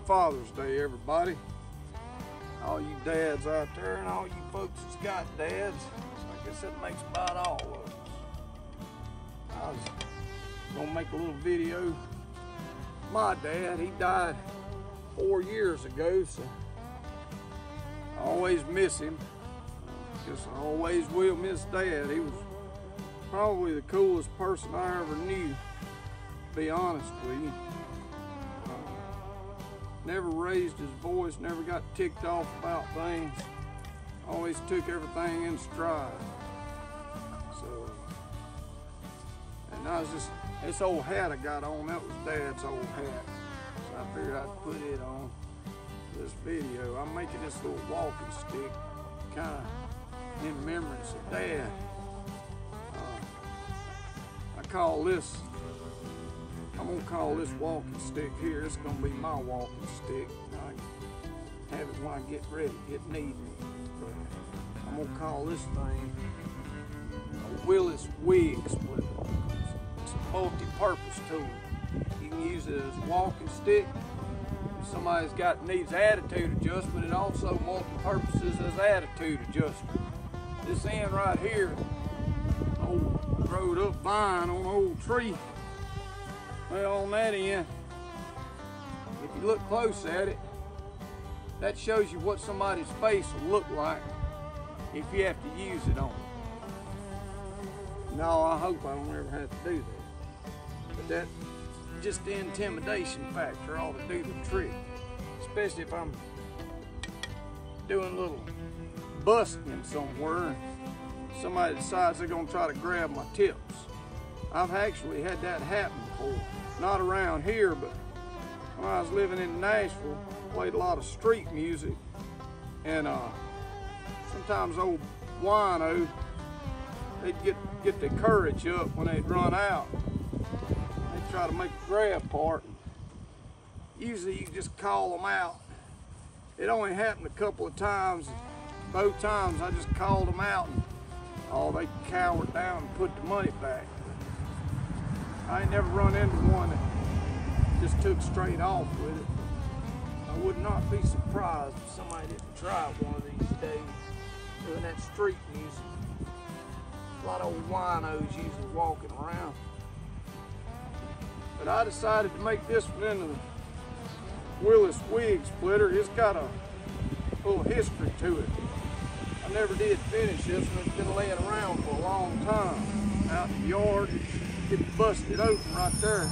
Father's Day, everybody. All you dads out there and all you folks that's got dads, I guess that makes about all of us. I was gonna make a little video. My dad, he died 4 years ago, so I always miss him. Guess I always will miss Dad. He was probably the coolest person I ever knew, to be honest with you. Never raised his voice, never got ticked off about things. Always took everything in stride. So, and I was just, this old hat I got on, that was Dad's old hat. So I figured I'd put it on this video. I'm making this little walking stick, kind of in remembrance of Dad. I call this, I'm gonna call this walking stick here, it's gonna be my walking stick. I have it when I get ready, get needed. But I'm gonna call this thing a Willis wig splitter. It's a multi-purpose tool. You can use it as a walking stick. If somebody's needs attitude adjustment, it also multi-purposes as attitude adjustment. This end right here, old growed up vine on an old tree. Well, on that end, if you look close at it, that shows you what somebody's face will look like if you have to use it on them. No, I hope I don't ever have to do that. But that, just the intimidation factor ought to do the trick. Especially if I'm doing a little busking somewhere and somebody decides they're gonna try to grab my tips. I've actually had that happen before. Not around here, but when I was living in Nashville, played a lot of street music, and sometimes old winos, they'd get their courage up when they'd run out. They'd try to make a grab part. Usually you just call them out. It only happened a couple of times. Both times I just called them out and they cowered down and put the money back. I ain't never run into one that just took straight off with it. I would not be surprised if somebody didn't try one of these days doing that street music. A lot of old winos usually walking around. But I decided to make this one into the Willis wig splitter. It's got a little history to it. I never did finish this one. It's been laying around for a long time out in the yard. It busted open right there.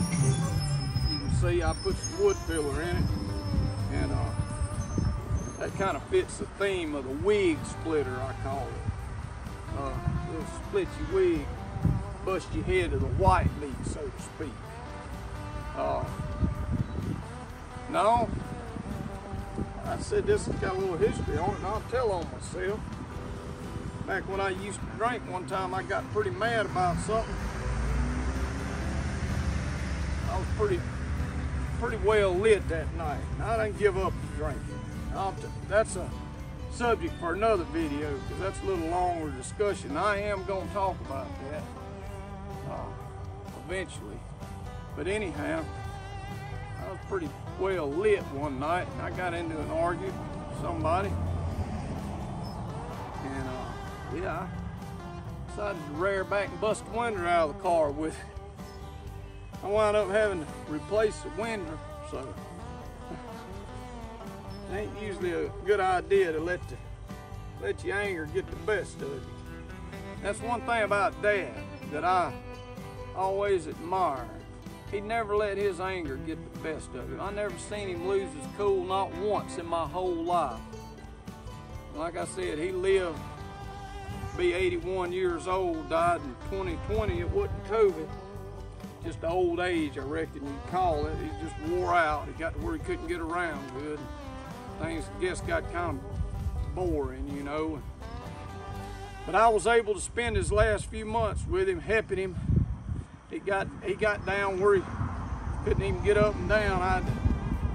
You can see I put some wood filler in it, and that kind of fits the theme of the wig splitter, I call it. It'll split your wig, bust your head to the white meat, so to speak. No, I said this has got a little history on it, and I'll tell on myself. Back when I used to drink, one time I got pretty mad about something. I was pretty well lit that night. I didn't give up the drinking. That's a subject for another video, because that's a little longer discussion. I am going to talk about that eventually. But anyhow, I was pretty well lit one night, and I got into an argument with somebody. And yeah, I decided to rear back and bust the window out of the car with it. I wound up having to replace the window, so it ain't usually a good idea to let your anger get the best of you. That's one thing about Dad that I always admired. He never let his anger get the best of him. I never seen him lose his cool, not once in my whole life. Like I said, he lived to be 81 years old, died in 2020. It wasn't COVID. Just the old age, I reckon you'd call it. He just wore out. He got to where he couldn't get around good. Things, I guess, got kind of boring, you know. But I was able to spend his last few months with him, helping him. He got down where he couldn't even get up and down. I had to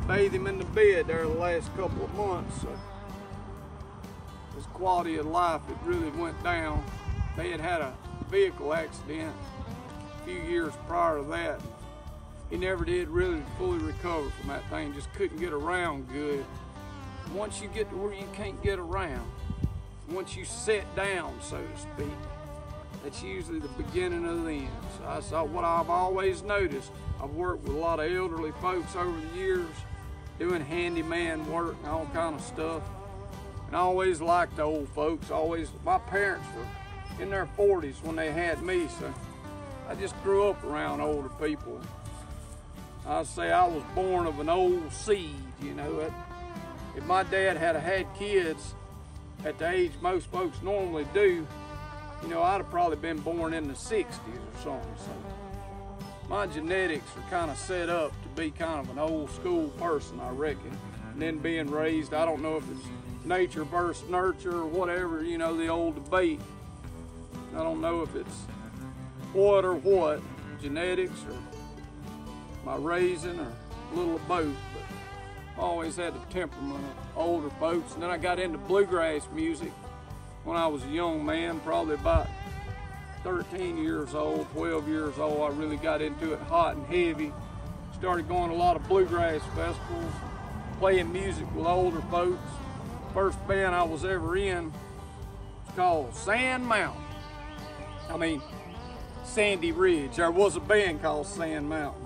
bathe him in the bed there the last couple of months. So his quality of life, it really went down. They had had a vehicle accident a few years prior to that. he never did really fully recover from that thing, just couldn't get around good. Once you get to where you can't get around, once you sit down, so to speak, that's usually the beginning of the end. So I saw what I've always noticed. I've worked with a lot of elderly folks over the years, doing handyman work and all kind of stuff. And I always liked the old folks. My parents were in their 40s when they had me, so I just grew up around older people. I say I was born of an old seed, you know. If my dad had had kids at the age most folks normally do, you know, I'd have probably been born in the 60s or something. So my genetics are kind of set up to be kind of an old school person, I reckon. And then being raised, I don't know if it's nature versus nurture or whatever, you know, the old debate. I don't know if it's what or what, genetics or my raising or a little of both. But I always had the temperament of older folks. And then I got into bluegrass music when I was a young man, probably about 13 years old, 12 years old. I really got into it hot and heavy. Started going to a lot of bluegrass festivals, playing music with older folks. First band I was ever in was called Sand Mountain. Sandy Ridge. There was a band called Sand Mountain.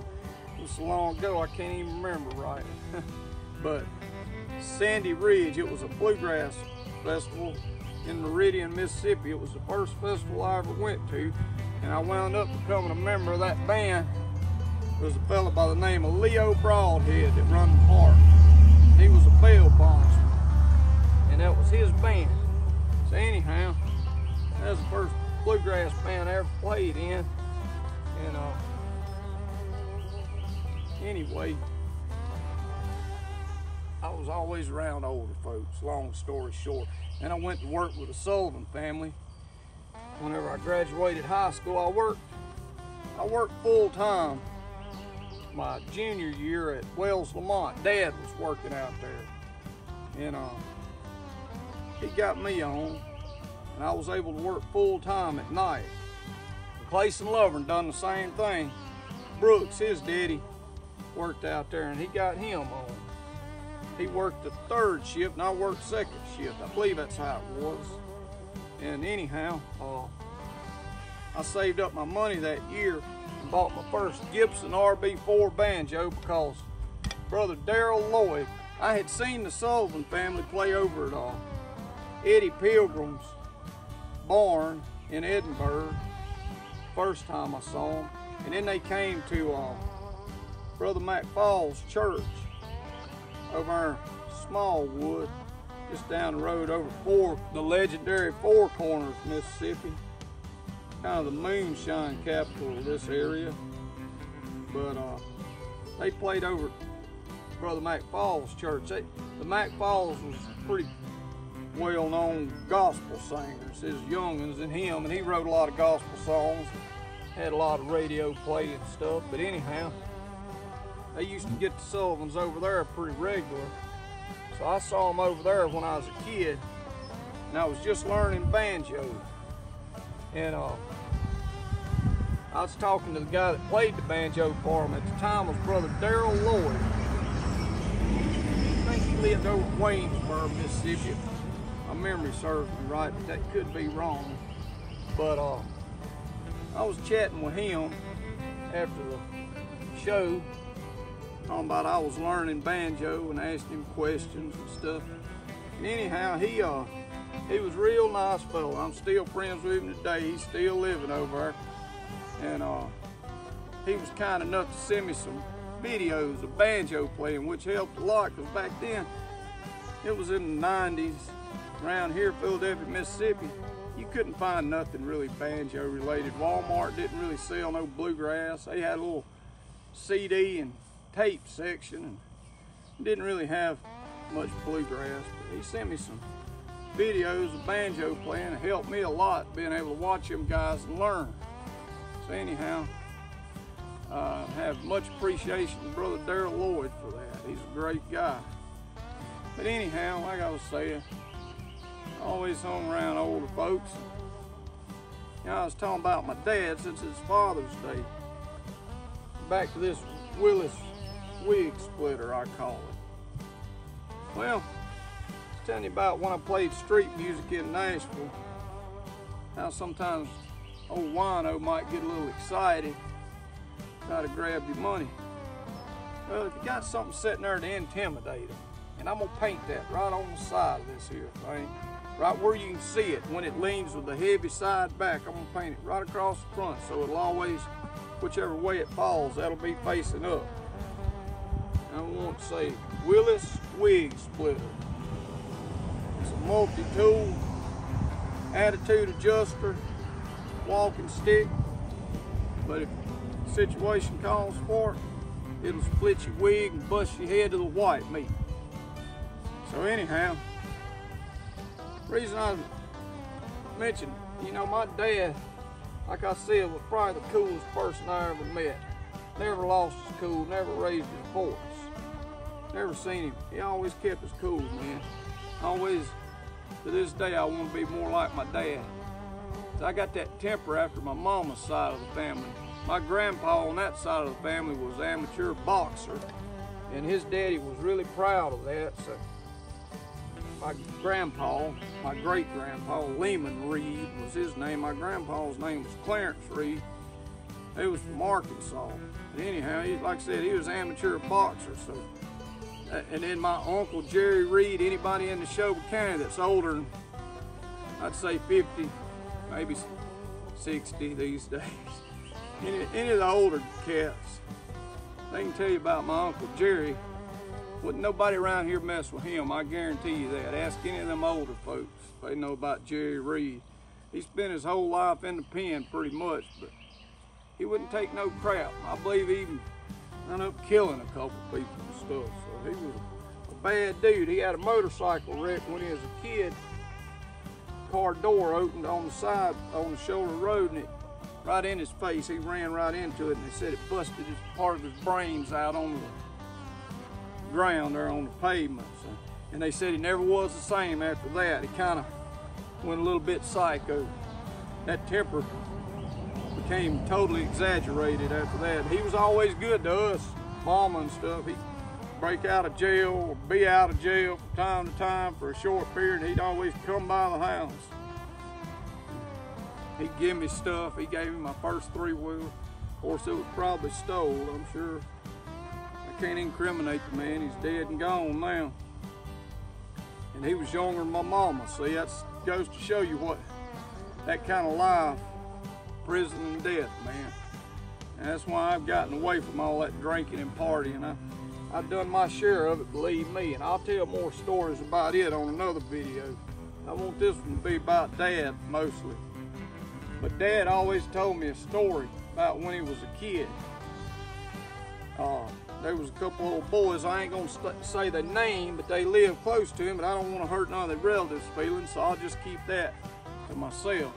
It was so long ago I can't even remember right. But Sandy Ridge, it was a bluegrass festival in Meridian, Mississippi. It was the first festival I ever went to, and I wound up becoming a member of that band. There was a fella by the name of Leo Broadhead that run the park. He was a bail bondsman, and that was his band. So anyhow, that was the first bluegrass band I ever played in. And anyway, I was always around older folks, long story short. And I went to work with the Sullivan family. Whenever I graduated high school, I worked full time my junior year at Wells, Lamont. Dad was working out there. And he got me on, and I was able to work full time at night. Clayson Lovern done the same thing. Brooks, his daddy, worked out there, and he got him on. He worked the third shift, and I worked second shift. I believe that's how it was. And anyhow, I saved up my money that year and bought my first Gibson RB4 banjo because Brother Darrell Lloyd, I had seen the Sullivan family play over at Eddie Pilgrim's barn in Edinburgh, first time I saw them. And then they came to Brother McFall's church over there in Smallwood, just down the road over the legendary Four Corners, Mississippi. Kind of the moonshine capital of this area. But they played over at Brother McFall's church. The McFalls was pretty well-known gospel singers. His young'uns and him, and he wrote a lot of gospel songs. Had a lot of radio play and stuff. But anyhow, they used to get the Sullivans over there pretty regular. So I saw them over there when I was a kid, and I was just learning banjo. And I was talking to the guy that played the banjo for him at the time, was Brother Darrell Lloyd. I think he lived over in Waynesburg, Mississippi. If my memory serves me right, but that could be wrong. But I was chatting with him after the show, talking about I was learning banjo and asked him questions and stuff. And anyhow, he was a real nice fellow. I'm still friends with him today. He's still living over there. And he was kind enough to send me some videos of banjo playing, which helped a lot, because back then, it was in the 90s, around here, Philadelphia, Mississippi, you couldn't find nothing really banjo related. Walmart didn't really sell no bluegrass. They had a little CD and tape section, and didn't really have much bluegrass. But he sent me some videos of banjo playing. It helped me a lot being able to watch them guys and learn. So anyhow, I have much appreciation to Brother Darrell Lloyd for that. He's a great guy. But anyhow, like I was saying, I always hung around older folks. You know, I was talking about my dad since it's Father's Day. Back to this Willis wig splitter, I call it. Well, I was telling you about when I played street music in Nashville, how sometimes old wino might get a little excited, try to grab your money. Well, if you got something sitting there to intimidate them, and I'm gonna paint that right on the side of this here thing, right where you can see it when it leans with the heavy side back. I'm gonna paint it right across the front so it'll always, whichever way it falls, that'll be facing up. I want to say Willis wig splitter. It's a multi-tool, attitude adjuster, walking stick, but if the situation calls for it, it'll split your wig and bust your head to the white meat. So anyhow, the reason I mentioned, you know, my dad, like I said, was probably the coolest person I ever met. Never lost his cool, never raised his voice. Never seen him. He always kept his cool, man. Always, to this day, I want to be more like my dad. So I got that temper after my mama's side of the family. My grandpa on that side of the family was an amateur boxer, and his daddy was really proud of that. So my grandpa, my great-grandpa, Lehman Reed was his name. My grandpa's name was Clarence Reed. He was from Arkansas. But anyhow, like I said, he was an amateur boxer. So, and then my uncle Jerry Reed, anybody in the Neshoba County that's older than, I'd say 50, maybe 60 these days. Any of the older cats, they can tell you about my Uncle Jerry. Wouldn't nobody around here mess with him, I guarantee you that. Ask any of them older folks if they know about Jerry Reed. He spent his whole life in the pen pretty much, but he wouldn't take no crap. I believe he even ended up killing a couple people and stuff. So he was a bad dude. He had a motorcycle wreck when he was a kid. Car door opened on the side, on the shoulder road, and it right in his face. He ran right into it, and they said it busted part of his brains out on the ground there on the pavement. So, and they said he never was the same after that. He kind of went a little bit psycho. That temper became totally exaggerated after that. He was always good to us, mama and stuff. He'd break out of jail or be out of jail from time to time for a short period. He'd always come by the house. He'd give me stuff. He gave me my first 3-wheel. Of course, it was probably stole, I'm sure. I can't incriminate the man. He's dead and gone now. And he was younger than my mama. See, that goes to show you what that kind of life, prison and death, man. And that's why I've gotten away from all that drinking and partying. I've done my share of it, believe me. And I'll tell more stories about it on another video. I want this one to be about Dad mostly. But Dad always told me a story about when he was a kid. There was a couple old boys, I ain't gonna say their name, but they lived close to him, but I don't want to hurt none of their relatives' feelings, so I'll just keep that to myself.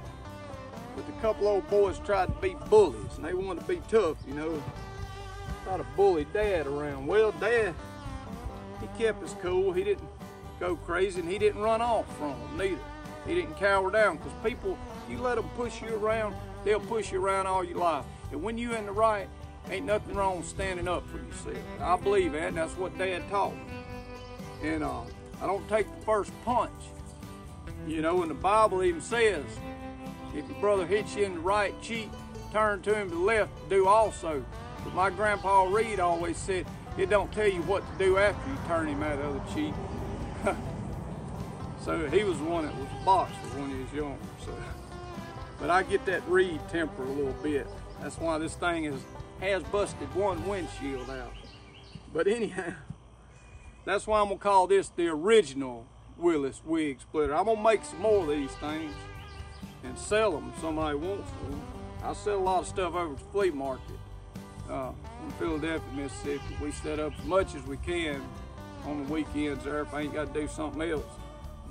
But the couple old boys tried to be bullies, and they wanted to be tough, you know. Tried to bully Dad around. Well, Dad, he kept his cool. He didn't go crazy, and he didn't run off from them neither. He didn't cower down, because people, you let them push you around, they'll push you around all your life. And when you're in the right, ain't nothing wrong with standing up for yourself. I believe that, and that's what Dad taught me. And I don't take the first punch. You know, and the Bible even says, if your brother hits you in the right cheek, turn to him to the left, do also. But my Grandpa Reed always said, it don't tell you what to do after you turn him out the other cheek. So he was the one that was a boxer when he was younger. So. But I get that Reed temper a little bit. That's why this thing has busted one windshield out. But anyhow, that's why I'm gonna call this the original Willis wig splitter. I'm gonna make some more of these things and sell them if somebody wants them. I sell a lot of stuff over at the flea market in Philadelphia, Mississippi. We set up as much as we can on the weekends there if I ain't got to do something else.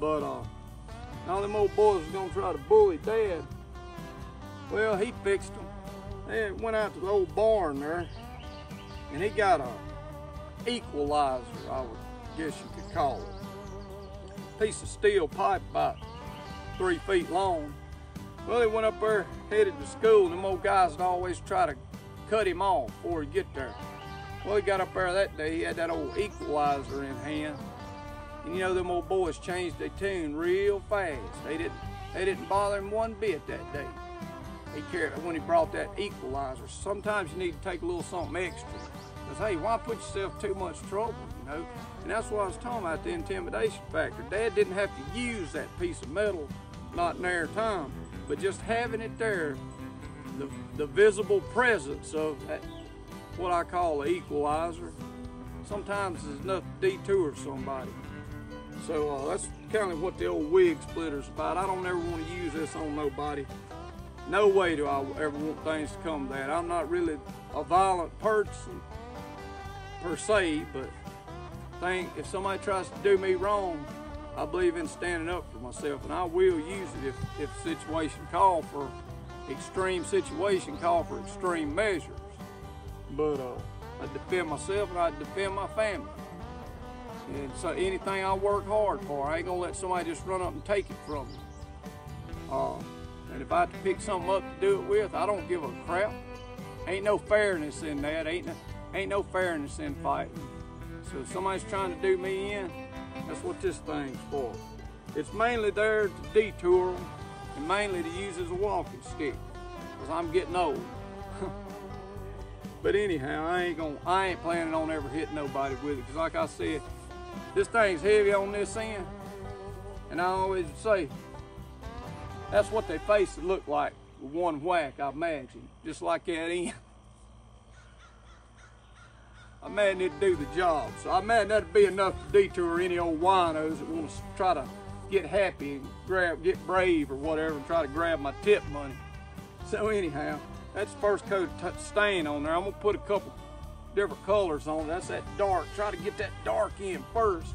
But all them old boys was gonna try to bully Dad. Well, he fixed them. They went out to the old barn there, and he got a equalizer, I would guess you could call it. Piece of steel pipe about 3 feet long. Well, he went up there, headed to school, and them old guys would always try to cut him off before he'd get there. Well, he got up there that day, he had that old equalizer in hand. And you know, them old boys changed their tune real fast. They didn't bother him one bit that day. He cared when he brought that equalizer. Sometimes you need to take a little something extra. Because, hey, why put yourself too much trouble, you know? And that's what I was talking about, the intimidation factor. Dad didn't have to use that piece of metal, not in their time, but just having it there, the visible presence of that, what I call the equalizer, sometimes is enough to detour somebody. So that's kind of what the old wig splitter's about. I don't ever want to use this on nobody. No way do I ever want things to come to that. I'm not really a violent person per se, but if somebody tries to do me wrong, I believe in standing up for myself, and I will use it if situation call for extreme measures. But I defend myself and I defend my family. And so anything I work hard for, I ain't gonna let somebody just run up and take it from me. And if I have to pick something up to do it with, I don't give a crap. Ain't no fairness in that. Ain't no fairness in fighting. So if somebody's trying to do me in, that's what this thing's for. It's mainly there to detour them and mainly to use as a walking stick, because I'm getting old. But anyhow, I ain't planning on ever hitting nobody with it, because like I said, this thing's heavy on this end, and I always say, that's what their face would look like with one whack, I imagine, just like that end. I imagine it'd do the job, so I imagine that'd be enough to detour any old winos that want to try to get happy and get brave or whatever and try to grab my tip money. So anyhow, that's the first coat of stain on there. I'm gonna put a couple different colors on it. That's that dark. Try to get that dark in first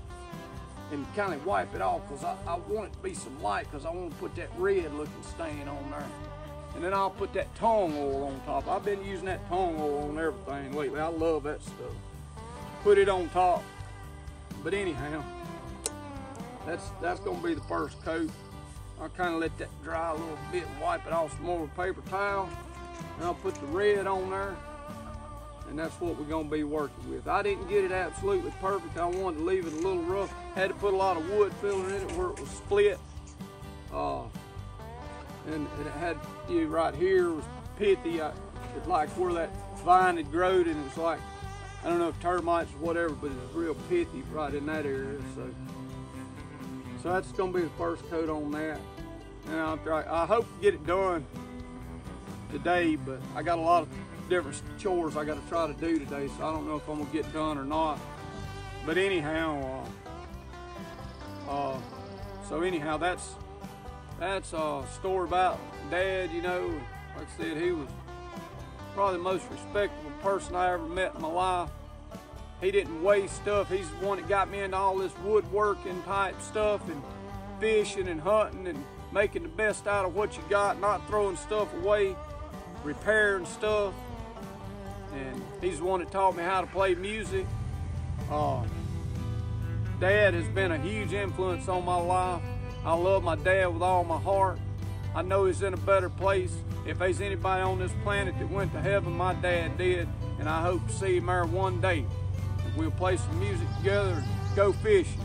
and kind of wipe it off, because I want it to be some light, because I want to put that red looking stain on there. And then I'll put that tongue oil on top. I've been using that tongue oil on everything lately. I love that stuff. Put it on top. But anyhow, that's gonna be the first coat. I'll kind of let that dry a little bit and wipe it off some more with a paper towel. And I'll put the red on there. And that's what we're gonna be working with. I didn't get it absolutely perfect. I wanted to leave it a little rough. Had to put a lot of wood filler in it where it was split. And it had, right here was pithy. It's like where that vine had grown, and it's like, I don't know if termites or whatever, but it's real pithy right in that area. So that's gonna be the first coat on that. And I hope to get it done today, but I got a lot of different chores I got to try to do today, so I don't know if I'm gonna get done or not. But anyhow, that's a story about Dad. You know, like I said, he was probably the most respectable person I ever met in my life. He didn't waste stuff. He's the one that got me into all this woodworking type stuff and fishing and hunting and making the best out of what you got, not throwing stuff away, repairing stuff. And he's the one that taught me how to play music. Dad has been a huge influence on my life. I love my dad with all my heart. I know he's in a better place. If there's anybody on this planet that went to heaven, my dad did, and I hope to see him there one day. We'll play some music together and go fishing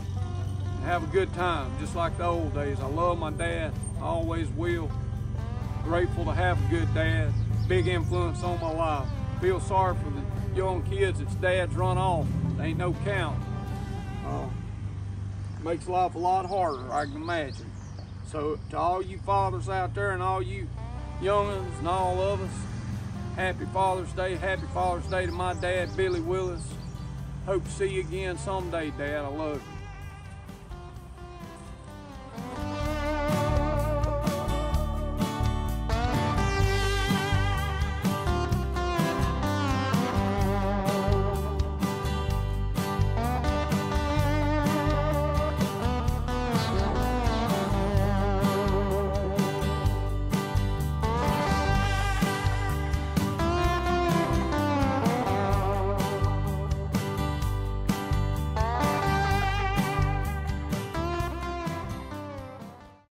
and have a good time, just like the old days. I love my dad, I always will. Grateful to have a good dad, big influence on my life. Feel sorry for the young kids that's dads run off. There ain't no count. Makes life a lot harder, I can imagine. So to all you fathers out there and all you young'uns and all of us, happy Father's Day. Happy Father's Day to my dad, Billy Willis. Hope to see you again someday, Dad. I love you.